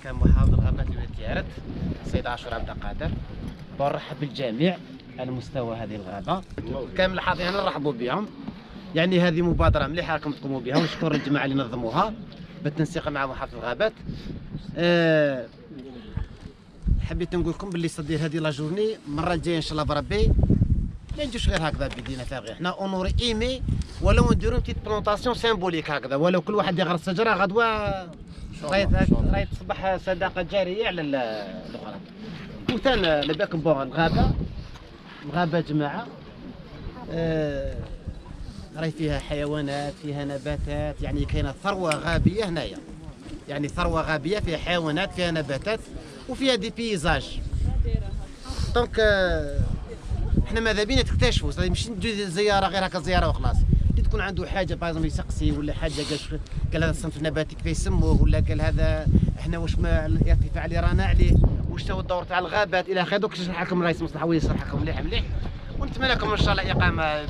كمحافظ الغابات لولاية العرد السيد عاشور عبد القادر، برحب بالجميع على مستوى هذه الغابة. كامل الحاضرين نرحبوا بهم، يعني هذه مبادرة مليحة راكم تقوموا بها، ونشكر الجماعة اللي نظموها بالتنسيق مع محافظ الغابات. حبيت نقول لكم باللي صدير هذه لا جورني المرة الجاية إن شاء الله بربي ما نديروش غير هكذا بيدينا فارغين، حنا اونوري ايمي ولو نديرو بتيت بلونطاسيون سيمبوليك هكذا، ولو كل واحد يغرس شجرة غدوة راهي تصبح صداقة جارية على الأخرى. وثاني لباكم بوغ الغابة جماعة راهي فيها حيوانات، فيها نباتات، يعني كاينة ثروة غابية هنايا، يعني ثروة غابية فيها حيوانات، فيها نباتات، وفيها دي بيزاج. دونك احنا ماذا بينا تكتشفوا، ماشي نديروا زيارة غير هكا زيارة وخلاص. اللي تكون عنده حاجة باغ يسقسي ولا حاجة قال هذا الصنف النباتي كيف يسموه، ولا قال هذا احنا واش ما الارتفاع اللي رانا عليه، واش هو الدور تاع الغابات الى اخره. دوك يشرح لكم رئيس المصلحة ويشرح لكم مليح مليح، ونتمنى لكم ان شاء الله اقامة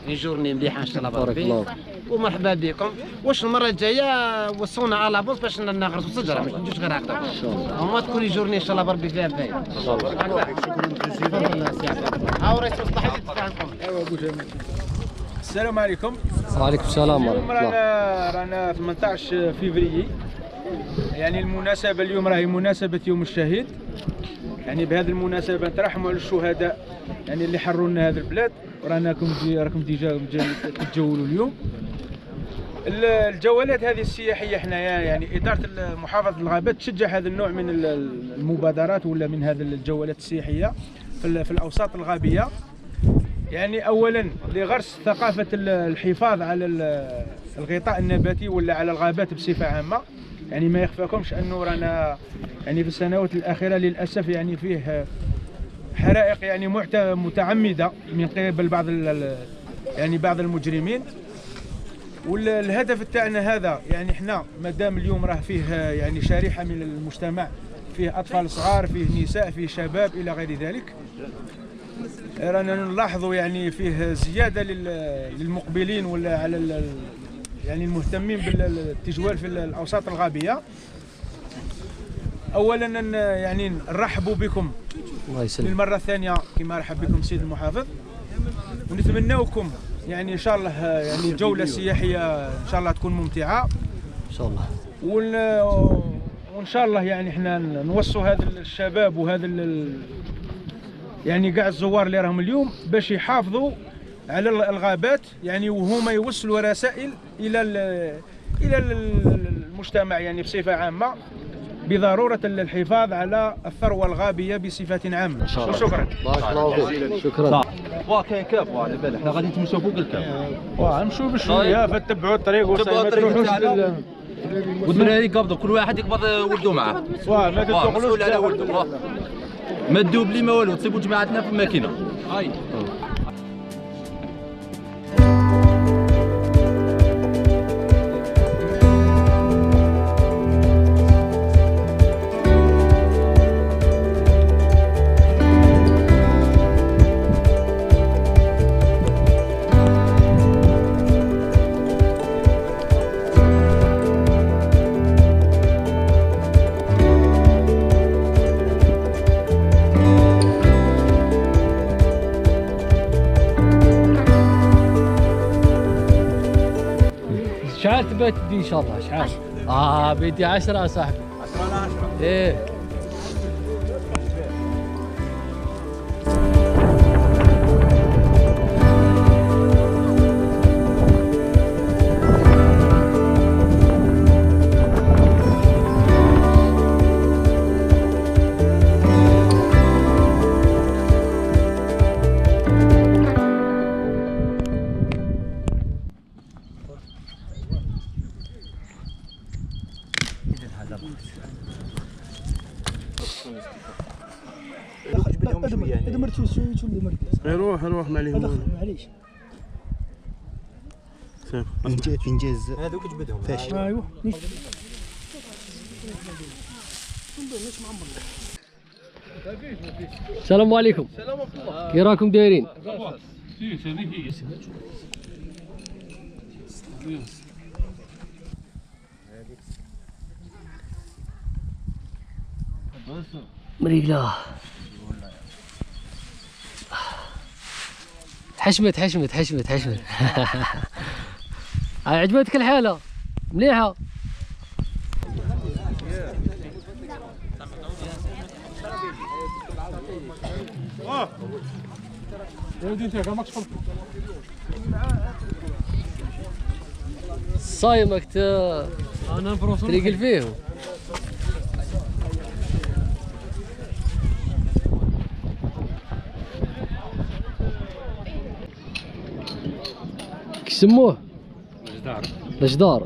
جورني مليحة ان شاء الله بارك الله، ومرحبا بكم. واش المرة الجاية وصونا على بوس باش نغرسوا شجرة، ما نديروش غير هكذا ان شاء الله، وما تكون جورني ان شاء الله بربي فيها فايدة ان شاء الله. هاو رئيس المصلحة يتفاهمكم. ايوا ابو جميل. السلام عليكم. وعليكم السلام ورحمة الله. رانا 18 فيفري، يعني المناسبة اليوم راهي مناسبة يوم الشهيد، يعني بهذه المناسبة نترحموا على الشهداء يعني اللي حروا لنا هذا البلاد، راكم ديجا تتجولوا اليوم. الجولات هذه السياحية حنايا يعني إدارة محافظة الغابات تشجع هذا النوع من المبادرات ولا من هذه الجولات السياحية في الأوساط الغابية، يعني اولا لغرس ثقافه الحفاظ على الغطاء النباتي ولا على الغابات بصفه عامه. يعني ما يخفاكمش انه رانا يعني في السنوات الاخيره للاسف يعني فيه حرائق يعني متعمده من قبل بعض المجرمين. والهدف تاعنا هذا يعني احنا مادام اليوم راه فيه يعني شريحه من المجتمع، فيه اطفال صغار، فيه نساء، فيه شباب الى غير ذلك، رانا نلاحظوا يعني فيه زياده للمقبلين ولا على يعني المهتمين بالتجوال في الاوساط الغابيه. اولا يعني نرحبوا بكم الله يسلمك للمره الثانيه كما رحب بكم السيد المحافظ، ونتمناوكم يعني ان شاء الله يعني جوله سياحيه ان شاء الله تكون ممتعه ان شاء الله، وان شاء الله يعني احنا نوصوا هذا الشباب وهذا يعني كاع الزوار اللي راهم اليوم باش يحافظوا على الغابات، يعني وهما يوصلوا رسائل الى المجتمع يعني بصفه عامه بضروره الحفاظ على الثروه الغابيه بصفه عامه. شكرا. بارك الله فيك. شكرا. كاين كاف على بالك، حنا غادي نتمشوا فوق الكاف، نمشوا بشويه فتبعوا الطريق ما تروحوش والدراري يقبضوا كل واحد يقبض ولده معاه، ما تدخلوش على ولده، ما تدوبلي ما والو، تصيبوا جماعتنا في الماكينه. ما تدي ان شاء الله شحال؟ بيدي 10 يا صاحبي. 10 على 10. ايه روح ما عليهم معليش في انجاز هذوك جبدهم فاشل. ايوا السلام عليكم. كي راكم دايرين؟ مريقلاه حشمت حشمت حشمت حشمت. عجبتك الحالة مليحة. صايمك تريقل فيه. كيسموه؟ الجدار.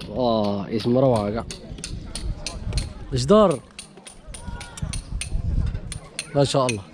اسم روعة كاع. الجدار ما شاء الله.